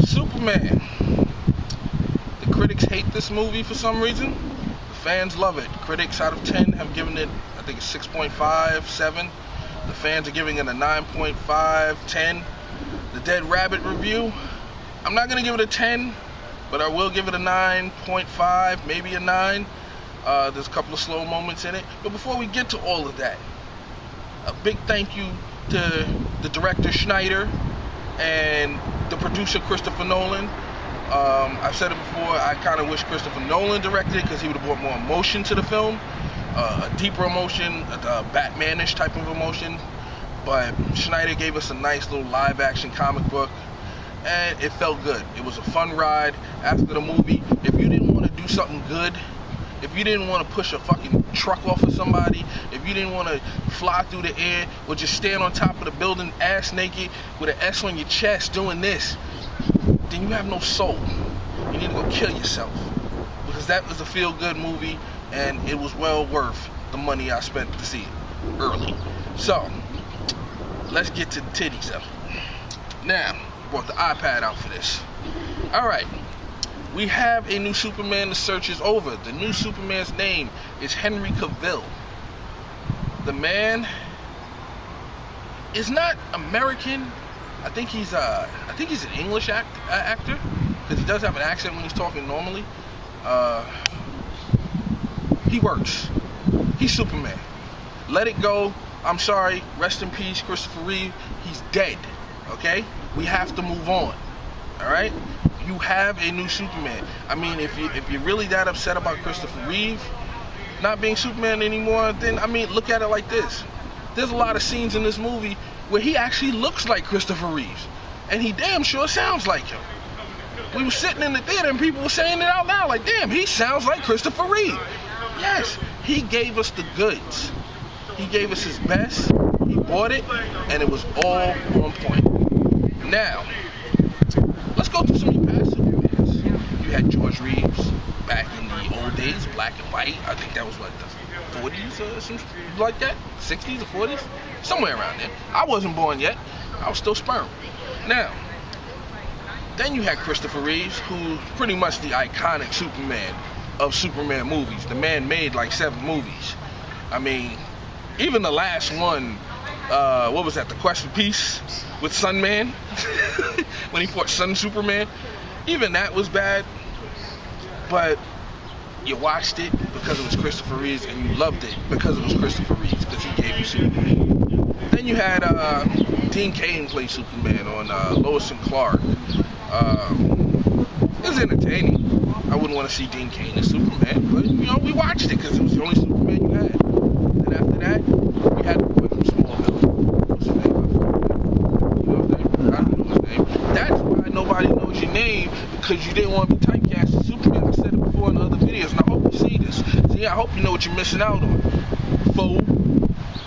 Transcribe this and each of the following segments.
Superman. The critics hate this movie for some reason. The fans love it. Critics out of 10 have given it, I think it's 6.5, 7. The fans are giving it a 9.5, 10. The Dead Rabbit review, I'm not going to give it a 10, but I will give it a 9.5, maybe a 9. There's a couple of slow moments in it. But before we get to all of that, a big thank you to the director Schneider and the producer Christopher Nolan. I've said it before, I kind of wish Christopher Nolan directed it because he would have brought more emotion to the film, a deeper emotion, a Batman-ish type of emotion. But Schneider gave us a nice little live-action comic book, and it felt good. It was a fun ride. After the movie, if you didn't want to do something good, if you didn't want to push a fucking truck off of somebody, if you didn't want to fly through the air or just stand on top of the building ass naked with an S on your chest doing this, then you have no soul. You need to go kill yourself. Because that was a feel-good movie, and it was well worth the money I spent to see it early. So, let's get to the titties though. Now, brought the iPad out for this. Alright. We have a new Superman. The search is over. The new Superman's name is Henry Cavill. The man is not American. I think he's an English actor, because he does have an accent when he's talking normally. He works. He's Superman. Let it go. I'm sorry. Rest in peace, Christopher Reeve. He's dead. Okay? We have to move on. All right? You have a new Superman. I mean, if you're really that upset about Christopher Reeve not being Superman anymore, then, I mean, look at it like this. There's a lot of scenes in this movie where he actually looks like Christopher Reeves, and he damn sure sounds like him. We were sitting in the theater and people were saying it out loud, like, damn, he sounds like Christopher Reeve. Yes, he gave us the goods. He gave us his best. He bought it, and it was all on point. Now, let's go through some of your past Supermans. You had George Reeves back in the old days, black and white. I think that was what, the 40s or something like that? 60s or 40s? Somewhere around there. I wasn't born yet. I was still sperm. Now, then you had Christopher Reeves, who's pretty much the iconic Superman of Superman movies. The man made like 7 movies. I mean, even the last one, what was that, The Quest for Peace with Sunman? When he fought Sun Superman. Even that was bad. But you watched it because it was Christopher Reeves, and you loved it because it was Christopher Reeves, because he gave you Superman. Then you had Dean Cain play Superman on Lois and Clark. It was entertaining. I wouldn't want to see Dean Cain as Superman, but, you know, we watched it because it was the only Superman you had. Then after that, we had the boy from Smallville. What's his name? You know his name? I don't know his name. That's why nobody knows your name, because you didn't want to be typecast as Superman. I said it before in other videos, and I hope you see this. See, I hope you know what you're missing out on. Fool.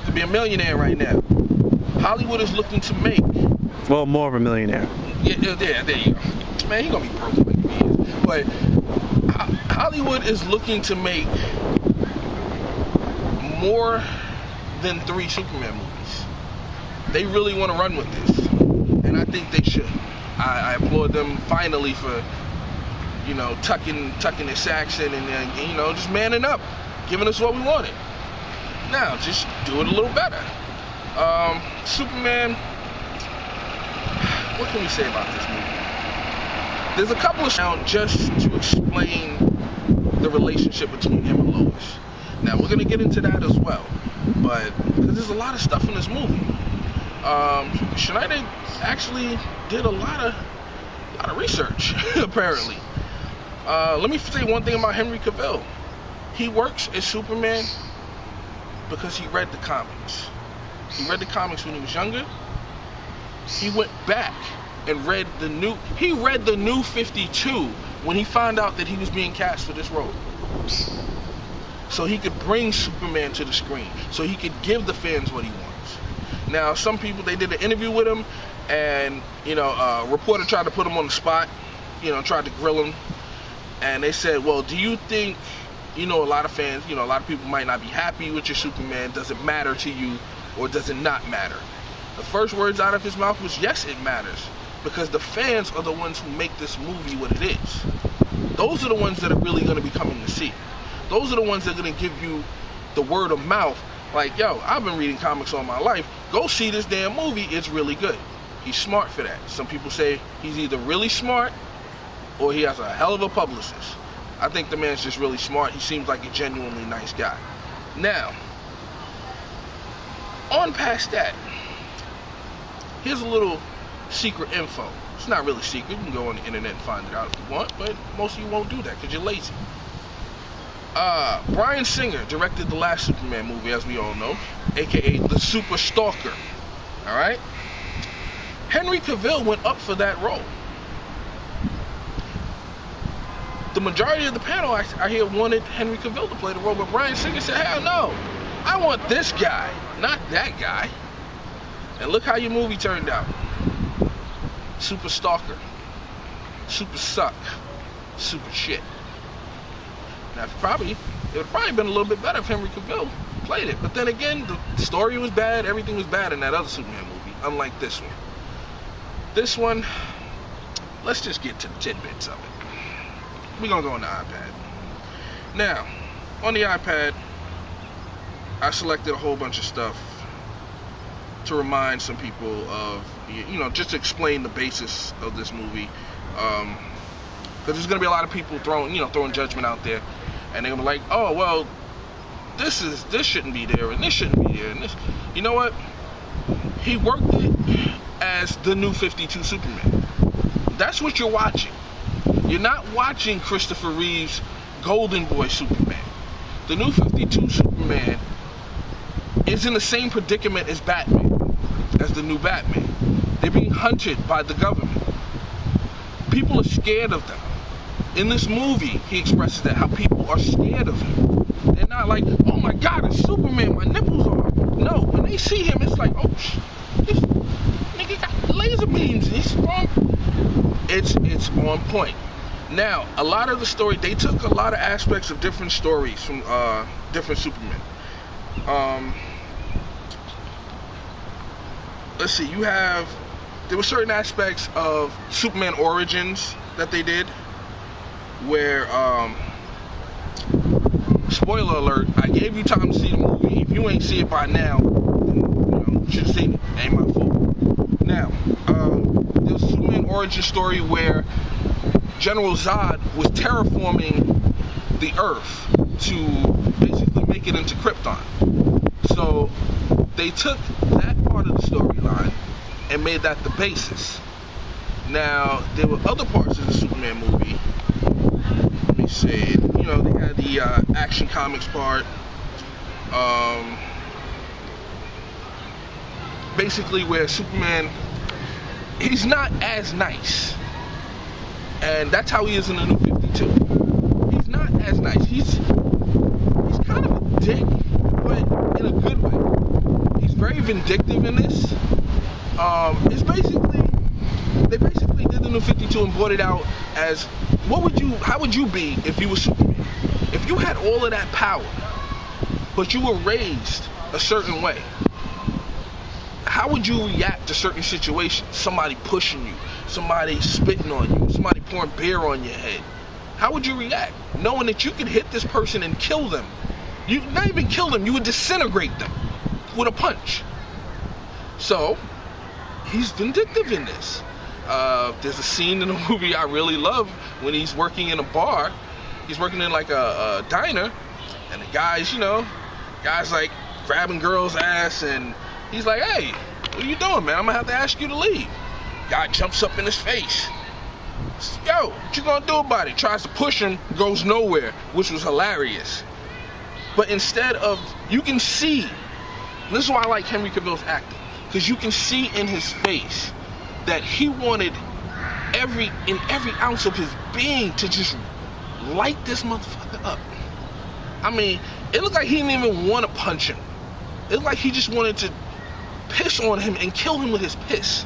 To be a millionaire right now. Hollywood is looking to make... Well, more of a millionaire. Yeah, there you go. Man, he gonna be broke like he is. But Hollywood is looking to make more than 3 Superman movies. They really want to run with this, and I think they should. I applaud them finally for, you know, tucking their sacks in and you know, just manning up, giving us what we wanted. Now, just do it a little better. Superman. What can we say about this movie? There's a couple of sounds just to explain the relationship between him and Lois. Now, we're going to get into that as well, but because there's a lot of stuff in this movie. Schneider actually did a lot of research, apparently. Let me say one thing about Henry Cavill. He works as Superman because he read the comics. He read the comics when he was younger. He went back and read the new 52 when he found out that he was being cast for this role. So he could bring Superman to the screen. So he could give the fans what he wants. Now, some people, they did an interview with him, and, you know, a reporter tried to put him on the spot, you know, tried to grill him. And they said, well, do you think, you know, a lot of fans, you know, a lot of people might not be happy with your Superman. Does it matter to you, or does it not matter? The first words out of his mouth was, yes, it matters. because the fans are the ones who make this movie what it is. Those are the ones that are really going to be coming to see it. Those are the ones that are going to give you the word of mouth. Like, yo, I've been reading comics all my life. Go see this damn movie. It's really good. He's smart for that. Some people say he's either really smart or he has a hell of a publicist. I think the man's just really smart. He seems like a genuinely nice guy. Now, on past that, here's a little secret info. It's not really secret. You can go on the internet and find it out if you want, but most of you won't do that because you're lazy. Bryan Singer directed the last Superman movie, as we all know, aka The Super Stalker. Alright? Henry Cavill went up for that role. The majority of the panel I hear wanted Henry Cavill to play the role, but Bryan Singer said, hell no, I want this guy, not that guy. And look how your movie turned out. Super Stalker. Super suck. Super shit. Now, it would probably been a little bit better if Henry Cavill played it. But then again, the story was bad, everything was bad in that other Superman movie, unlike this one. This one, let's just get to the tidbits of it. We're going to go on the iPad. Now, on the iPad, I selected a whole bunch of stuff to remind some people of, just to explain the basis of this movie. Because there's going to be a lot of people throwing judgment out there. And they're going to be like, oh, well, this shouldn't be there, and this shouldn't be there, and this. You know what? He worked it as the New 52 Superman. That's what you're watching. You're not watching Christopher Reeve's Golden Boy Superman. The New 52 Superman is in the same predicament as Batman, as the new Batman. They're being hunted by the government. People are scared of them. In this movie, he expresses that, how people are scared of him. They're not like, oh my God, it's Superman, my nipples are. No, when they see him, it's like, oh, this nigga got laser beams, and he's strong. It's on point. Now, a lot of the story, they took a lot of aspects of different stories from different Supermen. Let's see, there were certain aspects of Superman Origins that they did, where, spoiler alert, I gave you time to see the movie. If you ain't see it by now, then, you should have seen it. Ain't my fault. Now, there was a Superman origin story where General Zod was terraforming the Earth to basically make it into Krypton. So they took that part of the storyline and made that the basis. Now, there were other parts of the Superman movie. Let me see. They had the Action Comics part. Basically, where Superman, he's not as nice. And that's how he is in the New 52. He's not as nice. He's kind of a dick, but in a good way. He's very vindictive in this. They basically did the New 52 and brought it out as, how would you be if you were Superman? If you had all of that power, but you were raised a certain way, how would you react to certain situations? Somebody pushing you, somebody spitting on you, somebody pouring beer on your head. How would you react? Knowing that you could hit this person and kill them. You not even kill them, you would disintegrate them with a punch. So, he's vindictive in this. There's a scene in the movie I really love when he's working in a bar. He's working in like a diner, and the guy's like grabbing girls' ass, and he's like, hey, what are you doing, man? I'm gonna have to ask you to leave. Guy jumps up in his face. Yo, what you gonna do about it? Tries to push him, goes nowhere, which was hilarious. But instead of, you can see, this is why I like Henry Cavill's acting, because you can see in his face that he wanted every ounce of his being to just light this motherfucker up. I mean, it looked like he didn't even want to punch him. It looked like he just wanted to piss on him and kill him with his piss.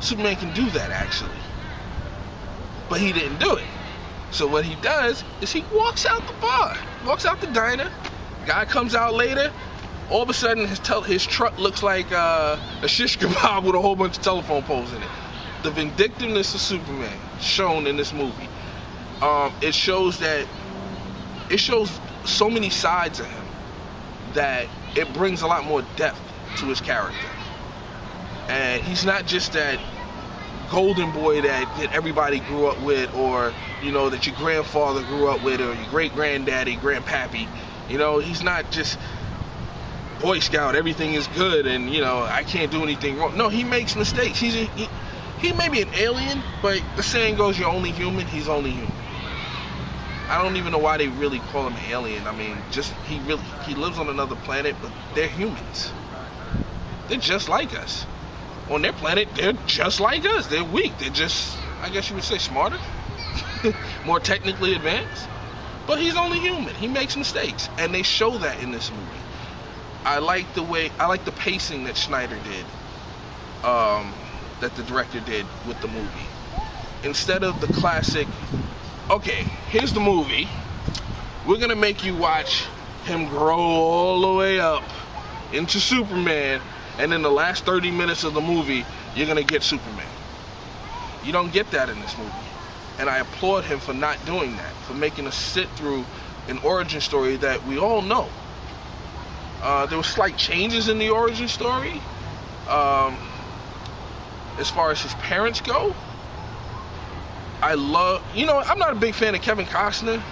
Superman can do that, actually. But he didn't do it. So what he does is he walks out the bar, walks out the diner. Guy comes out later. All of a sudden, his truck looks like a shish kebab with a whole bunch of telephone poles in it. the vindictiveness of Superman shown in this movie. It shows so many sides of him that it brings a lot more depth to his character. And he's not just that golden boy that everybody grew up with, or that your grandfather grew up with, or your great granddaddy, grandpappy. He's not just Boy Scout, everything is good and I can't do anything wrong. No, he makes mistakes. He may be an alien, but the saying goes, you're only human. He's only human. I don't even know why they really call him an alien. I mean, he lives on another planet, but they're humans. They're just like us. On their planet, they're just like us. They're weak. They're just, I guess you would say, smarter, more technically advanced. But he's only human. He makes mistakes, and they show that in this movie. I like the pacing that Snyder did, that the director did with the movie. Instead of the classic, okay, here's the movie, we're gonna make you watch him grow all the way up into Superman, and in the last 30 minutes of the movie, you're gonna get Superman. You don't get that in this movie. And I applaud him for not doing that, for making us sit through an origin story that we all know. There were slight changes in the origin story. As far as his parents go, I'm not a big fan of Kevin Costner.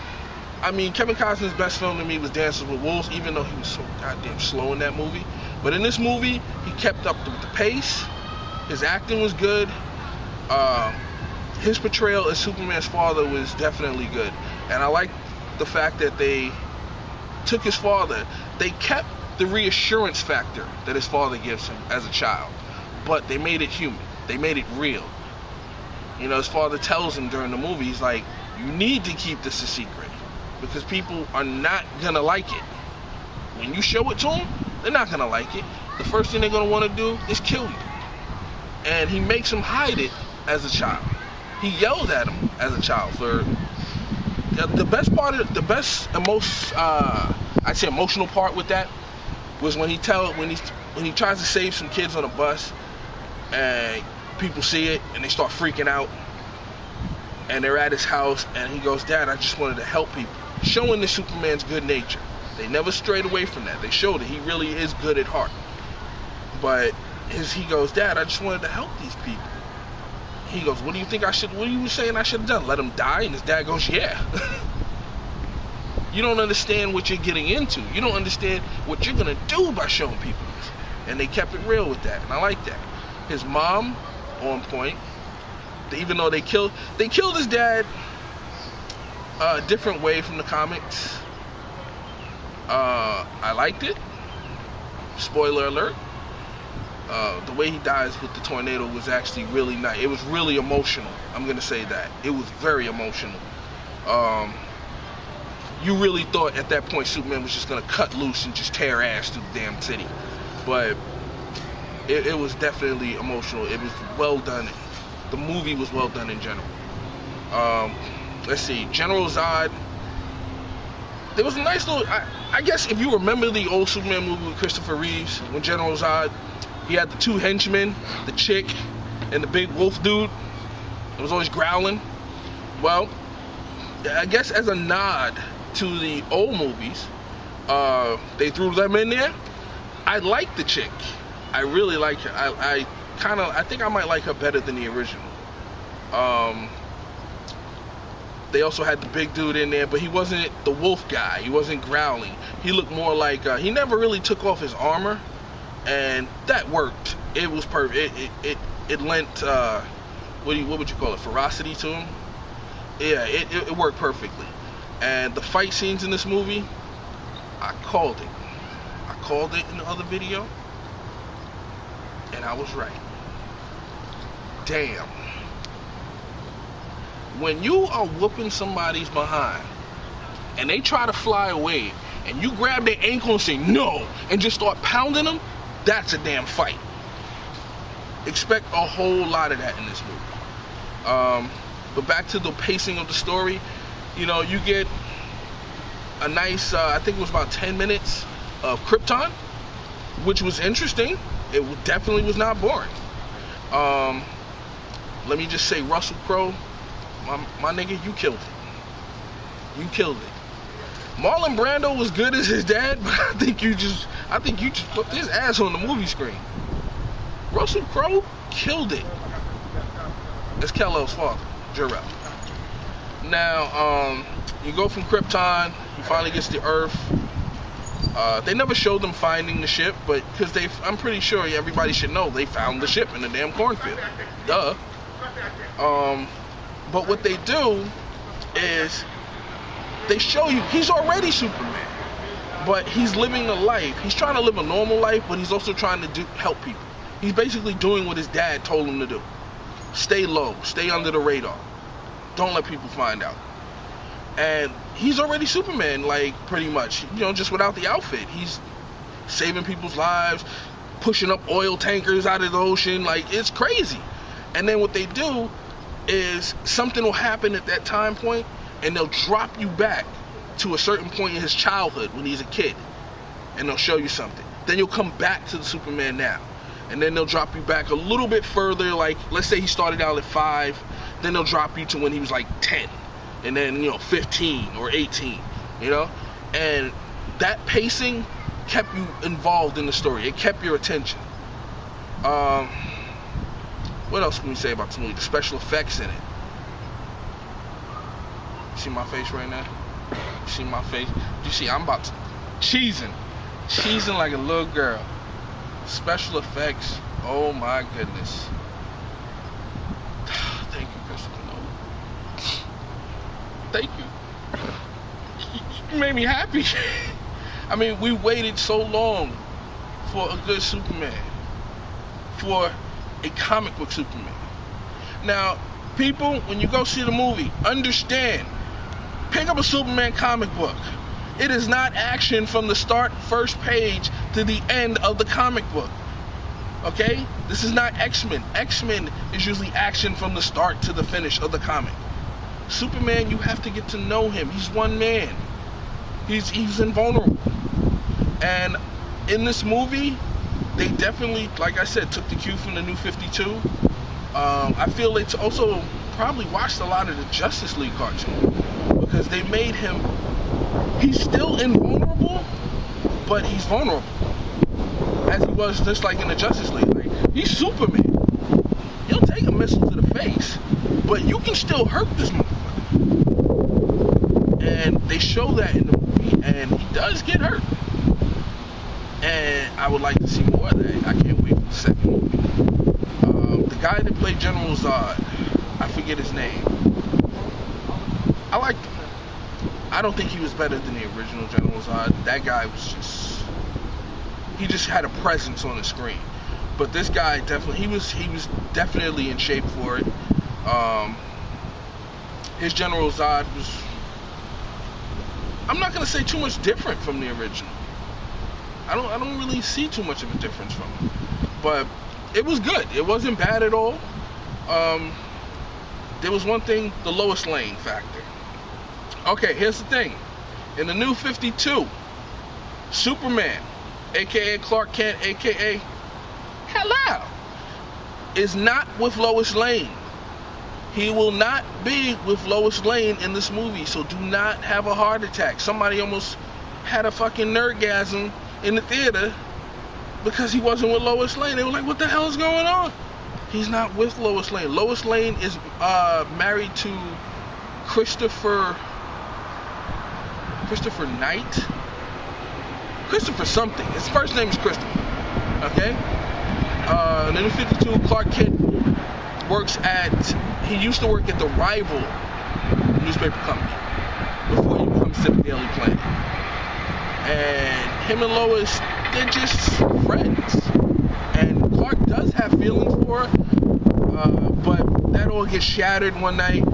I mean, Kevin Costner's best film to me was Dances with Wolves, even though he was so goddamn slow in that movie. But in this movie, he kept up with the pace. His acting was good. His portrayal as Superman's father was definitely good. And I like the fact that they took his father. They kept the reassurance factor that his father gives him as a child, but they made it human. They made it real. His father tells him during the movie, he's like, you need to keep this a secret because people are not gonna like it. When you show it to them, they're not gonna like it. The first thing they're gonna want to do is kill you. And he makes him hide it as a child. He yells at him as a child for the best part of the best and most I'd say emotional part with that was when he tries to save some kids on a bus and people see it and they start freaking out and they're at his house and he goes, Dad, I just wanted to help people, showing the Superman's good nature. They never strayed away from that. They showed that he really is good at heart. But he goes, Dad, I just wanted to help these people. He goes, what are you saying I should have done? Let him die? And his dad goes, yeah. You don't understand what you're getting into. You don't understand what you're going to do by showing people this. And they kept it real with that, and I like that. His mom, on point. Even though they killed his dad a different way from the comics. I liked it. Spoiler alert. The way he dies with the tornado was actually really nice. It was really emotional. I'm going to say that. It was very emotional. You really thought at that point Superman was just going to cut loose and just tear ass through the damn city. But it was definitely emotional. It was well done. The movie was well done in general. Let's see. General Zod. There was a nice little... I guess if you remember the old Superman movie with Christopher Reeves, when General Zod, he had the two henchmen, the chick, and the big wolf dude. It was always growling. Well, I guess as a nod to the old movies, they threw them in there. I like the chick. I really like her. I think I might like her better than the original. They also had the big dude in there, but he wasn't the wolf guy. He wasn't growling. He looked more like, he never really took off his armor, and that worked. It was perfect. It lent, what would you call it, ferocity to him? Yeah, it worked perfectly. And the fight scenes in this movie, I called it. I called it in the other video, and I was right. Damn. When you are whooping somebody's behind and they try to fly away and you grab their ankle and say no and just start pounding them, that's a damn fight. Expect a whole lot of that in this movie. But back to the pacing of the story, you get a nice, I think it was about 10 minutes of Krypton, which was interesting. It definitely was not boring. let me just say, Russell Crowe, my nigga, you killed it. You killed it. Marlon Brando was good as his dad, but I think you just put his ass on the movie screen. Russell Crowe killed it. That's Kal-El's father, Jor-El. Now, you go from Krypton, he finally gets to Earth. They never showed them finding the ship, but because I'm pretty sure everybody should know they found the ship in the damn cornfield. Duh. But what they do is they show you he's already Superman, but he's living a life. He's trying to live a normal life, but he's also trying to help people. He's basically doing what his dad told him to do. Stay low, stay under the radar. Don't let people find out. And he's already Superman, like, pretty much. You know, just without the outfit. He's saving people's lives, pushing up oil tankers out of the ocean. Like, it's crazy. And then what they do is something will happen at that time point, and they'll drop you back to a certain point in his childhood when he's a kid. And they'll show you something. Then you'll come back to the Superman now. And then they'll drop you back a little bit further, like, let's say he started out at 5, then they'll drop you to when he was like 10, and then, 15 or 18, and that pacing kept you involved in the story. It kept your attention. What else can we say about this movie? The special effects in it. You see my face right now? You see my face? You see, I'm about to cheesing like a little girl. Special effects, oh my goodness. Thank you, Christopher Nolan. Thank you. You made me happy. I mean, we waited so long for a good Superman, for a comic book Superman. Now, people, when you go see the movie, understand, pick up a Superman comic book. It is not action from the start, first page, to the end of the comic book. Okay? This is not X-Men. X-Men is usually action from the start to the finish of the comic. Superman, you have to get to know him. He's one man. He's invulnerable. And in this movie, they definitely, like I said, took the cue from the New 52. I feel they also probably watched a lot of the Justice League cartoon, because they made him, he's still invulnerable, but he's vulnerable, as he was just like in the Justice League. Like, he's Superman. He'll take a missile to the face, but you can still hurt this motherfucker. And they show that in the movie, and he does get hurt. And I would like to see more of that. I can't wait for the second movie. The guy that played General Zod, I forget his name. I liked him. I don't think he was better than the original General Zod. That guy was he just had a presence on the screen. But this guy definitely, he was definitely in shape for it. His General Zod was, I'm not gonna say too much different from the original. I don't really see too much of a difference from him. But it was good. It wasn't bad at all. There was one thing, the Lois Lane factor. Okay, here's the thing. In the New 52, Superman, aka Clark Kent, aka Hello, is not with Lois Lane. He will not be with Lois Lane in this movie, so do not have a heart attack. Somebody almost had a fucking nerdgasm in the theater because he wasn't with Lois Lane. They were like, what the hell is going on? He's not with Lois Lane. Lois Lane is married to Christopher Knight? Christopher something. His first name is Christopher. Okay? In the New 52, Clark Kent he used to work at the Rival newspaper company before he comes to the Daily Planet. And him and Lois, they're just friends. And Clark does have feelings for her, but that all gets shattered one night.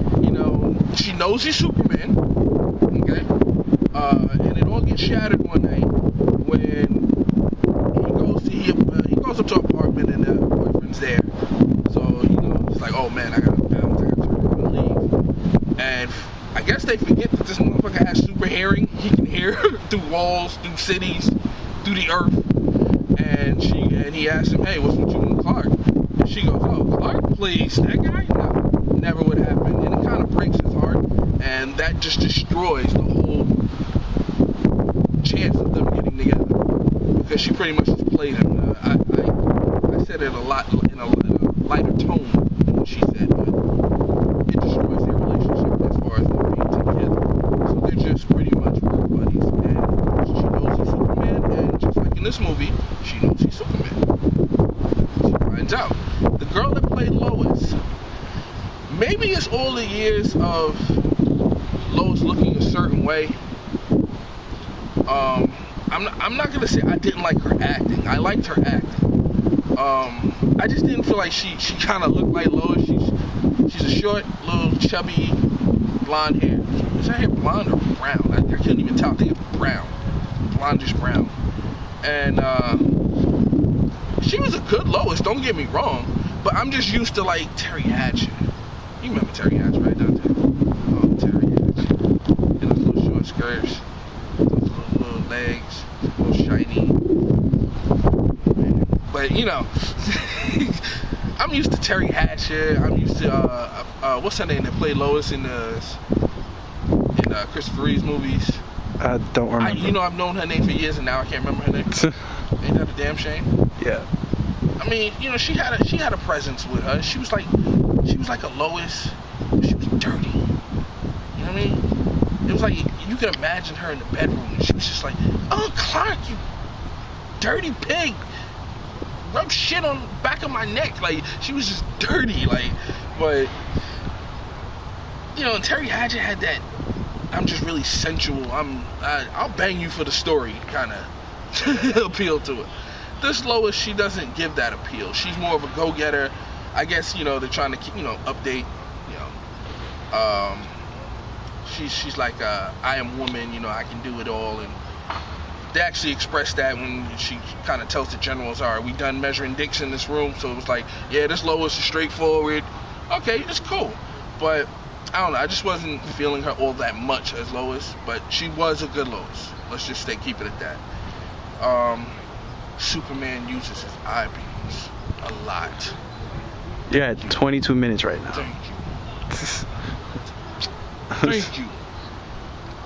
She knows he's Superman, okay? And it all gets shattered one night when he goes up to her apartment and her boyfriend's there. So, it's like, oh man, I gotta leave. And I guess they forget that this motherfucker has super hearing. He can hear through walls, through cities, through the earth. And he asked him, hey, what's with you and Clark? And she goes, oh, Clark, please, that guy? No. never would happen, and it kind of breaks his heart, and that just destroys the whole chance of them getting together, because she pretty much just played him. I said it a lot in a lighter tone than what she said, but it destroys their relationship as far as them being together. So they're just pretty much work buddies, and she knows he's Superman, and just like in this movie, she knows he's Superman. She finds out. The girl that played Lois, maybe it's all the years of Lois looking a certain way. I'm not gonna say I didn't like her acting. I liked her acting. I just didn't feel like she kind of looked like Lois. She's a short, little, chubby, blonde hair. Is her hair blonde or brown? I couldn't even tell. I think it's brown, blondish brown. And she was a good Lois. Don't get me wrong, but I'm just used to like Terry Hatcher. You remember Terry Hatcher, right, don't you? Oh, Terry Hatcher. And those little short skirts, those little legs, little shiny. But you know, I'm used to Terry Hatcher. I'm used to what's her name that played Lois in Christopher Reeve's movies. I don't remember. I've known her name for years, and now I can't remember her name. Ain't that a damn shame? Yeah. I mean, she had a presence with her. She was like a Lois. She was dirty. You know what I mean? It was like you could imagine her in the bedroom, and she was just like, "Oh, Clark, you dirty pig, rub shit on the back of my neck." Like, she was just dirty. Like, but and Terry Hatcher had that. I'm just really sensual. I'll bang you for the story kind of appeal to it. This Lois, she doesn't give that appeal. She's more of a go-getter. I guess they're trying to keep update. She's like I am woman. I can do it all, and they actually expressed that when she kind of tells the generals, "All right, we done measuring dicks in this room." So it was like, yeah, this Lois is straightforward. Okay, it's cool, but I don't know. I just wasn't feeling her all that much as Lois, but she was a good Lois. Let's just keep it at that. Superman uses his eye beams a lot. Yeah, 22 minutes right now. Thank you. Thank you.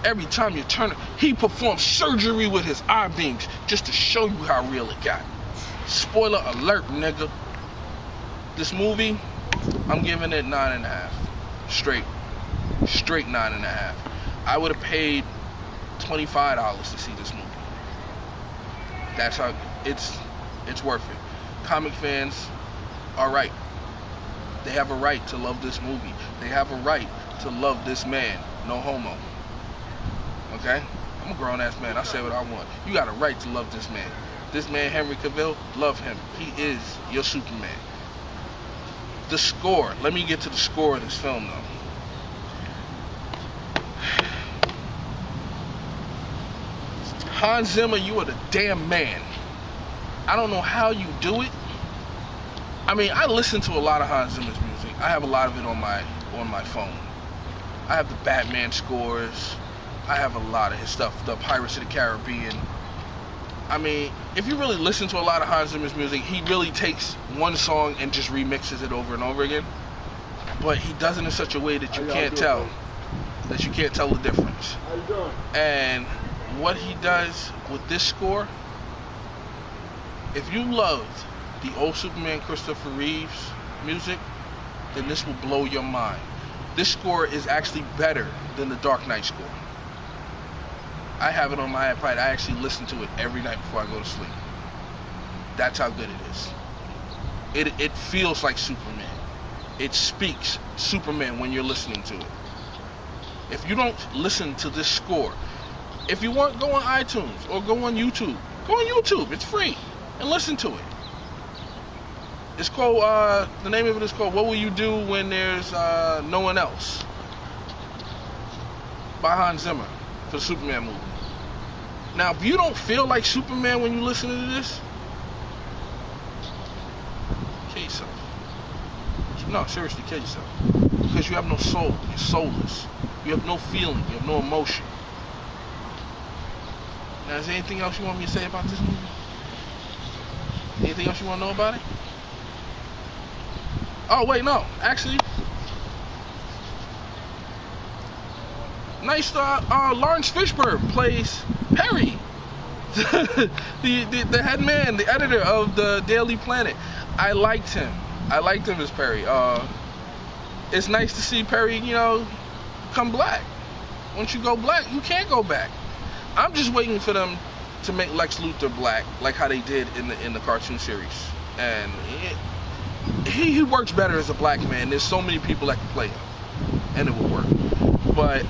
Every time you turn it, he performs surgery with his eye beams just to show you how real it got. Spoiler alert, nigga. This movie, I'm giving it 9.5. Straight 9.5. I would have paid $25 to see this movie. That's how it's worth it. Comic fans are right. They have a right to love this movie. They have a right to love this man. No homo. Okay? I'm a grown ass man. I say what I want. You got a right to love this man. This man, Henry Cavill, love him. He is your Superman. The score. Let me get to the score of this film though. Hans Zimmer, you are the damn man. I don't know how you do it. I mean, I listen to a lot of Hans Zimmer's music. I have a lot of it on my phone. I have the Batman scores. I have a lot of his stuff, the Pirates of the Caribbean. I mean, if you really listen to a lot of Hans Zimmer's music, he really takes one song and just remixes it over and over again. But he does it in such a way that you can't tell the difference. How you doing? And what he does with this score, if you loved the old Superman Christopher Reeve's music, then this will blow your mind. This score is actually better than the Dark Knight score. I have it on my iPad. I actually listen to it every night before I go to sleep. That's how good it is. It feels like Superman. It speaks Superman when you're listening to it. If you don't listen to this score, if you want, go on iTunes or go on YouTube. Go on YouTube. It's free. And listen to it. It's called, the name of it is called What Will You Do When There's No One Else? By Hans Zimmer for the Superman movie. Now, if you don't feel like Superman when you listen to this, kill yourself. No, seriously, kill yourself. Because you have no soul. You're soulless. You have no feeling. You have no emotion. Now, is there anything else you want me to say about this movie? Anything else you want to know about it? Oh, wait, no. Actually, Nice. Lawrence Fishburne plays Perry, the head man, the editor of the Daily Planet. I liked him. I liked him as Perry. It's nice to see Perry, you know, come black. Once you go black, you can't go back. I'm just waiting for them to make Lex Luthor black, like how they did in the cartoon series. And he works better as a black man. There's so many people that can play him, and it will work. But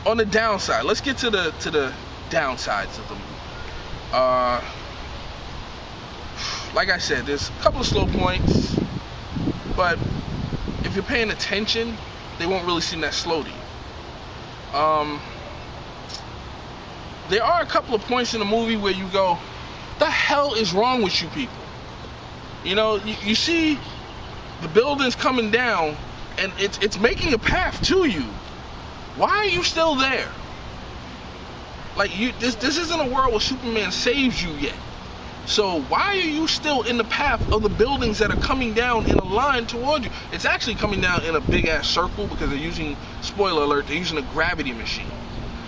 on the downside, let's get to the downsides of the movie. Like I said, there's a couple of slow points, but if you're paying attention, they won't really seem that slow to you. There are a couple of points in the movie where you go, the hell is wrong with you people? You know, you see the buildings coming down, and it's making a path to you. Why are you still there? Like, this isn't a world where Superman saves you yet. So why are you still in the path of the buildings that are coming down in a line toward you? It's actually coming down in a big ass circle because they're using, spoiler alert, they're using a gravity machine.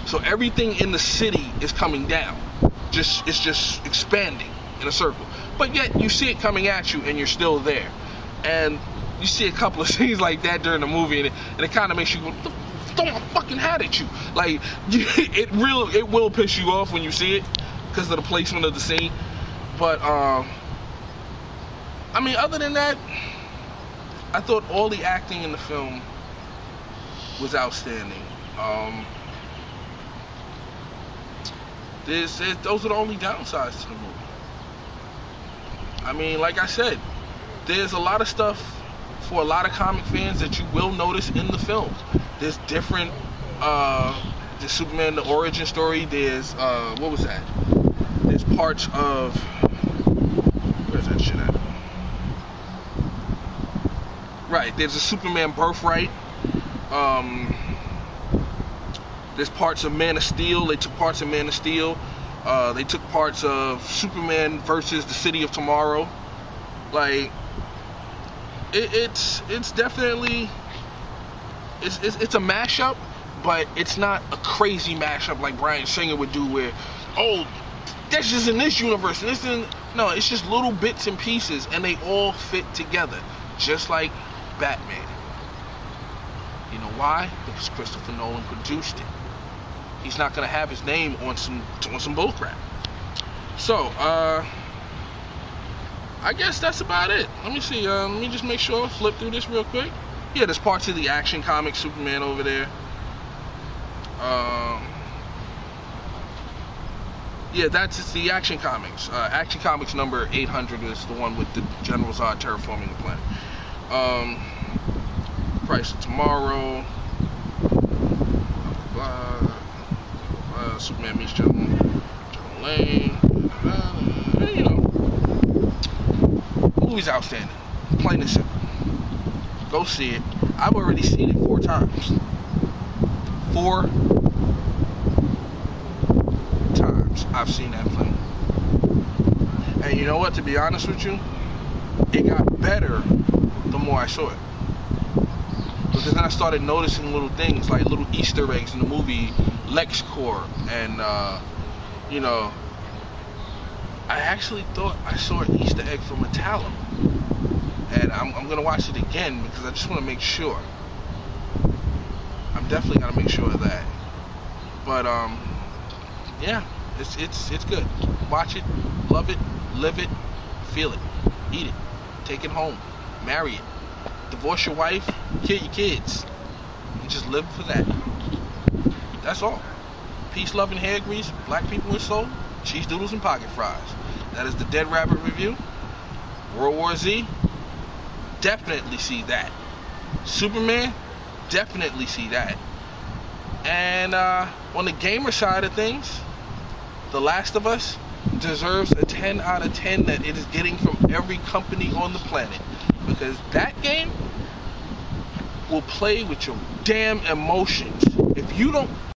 So everything in the city is coming down. It's just expanding in a circle. But yet you see it coming at you and you're still there. And you see a couple of scenes like that during the movie, and it kind of makes you go, throw my fucking hat at you. Like, it will piss you off when you see it because of the placement of the scene. But I mean, other than that, I thought all the acting in the film was outstanding. Those are the only downsides to the movie. I mean, like I said, there's a lot of stuff for a lot of comic fans that you will notice in the films. There's different, the Superman, the origin story. There's, what was that? There's parts of, where's that shit at? Right, there's a Superman birthright. There's parts of Man of Steel. They took parts of Man of Steel. They took parts of Superman versus the City of Tomorrow. Like, it's definitely it's a mashup, but it's not a crazy mashup like Bryan Singer would do, where, oh, that's just in this universe. And this isn't. No, it's just little bits and pieces, and they all fit together, just like Batman. You know why? Because Christopher Nolan produced it. He's not gonna have his name on some bullcrap. So, I guess that's about it. Let me see. Let me just make sure I flip through this real quick. Yeah, there's parts of the Action Comics Superman over there. Yeah, that's the Action Comics. Action Comics number 800 is the one with the General Zod terraforming the planet. Price of Tomorrow. Superman meets John Lane. You know, movie's outstanding. Plain and simple. Go see it. I've already seen it 4 times. 4 times I've seen that film. And you know what? To be honest with you, it got better the more I saw it. Because then I started noticing little things, like little Easter eggs in the movie LexCorp, and you know, I actually thought I saw an Easter egg for Metallum, and I'm gonna watch it again because I just want to make sure. I'm definitely gonna make sure of that. But yeah, it's good. Watch it, love it, live it, feel it, eat it, take it home, marry it, divorce your wife, kill your kids, and just live for that. That's all. Peace, love, and hair grease, black people and soul, cheese doodles and pocket fries. That is the Dead Rabbit review. World War Z, definitely see that. Superman, definitely see that. And on the gamer side of things, The Last of Us deserves a 10 out of 10 that it is getting from every company on the planet. Because that game will play with your damn emotions. If you don't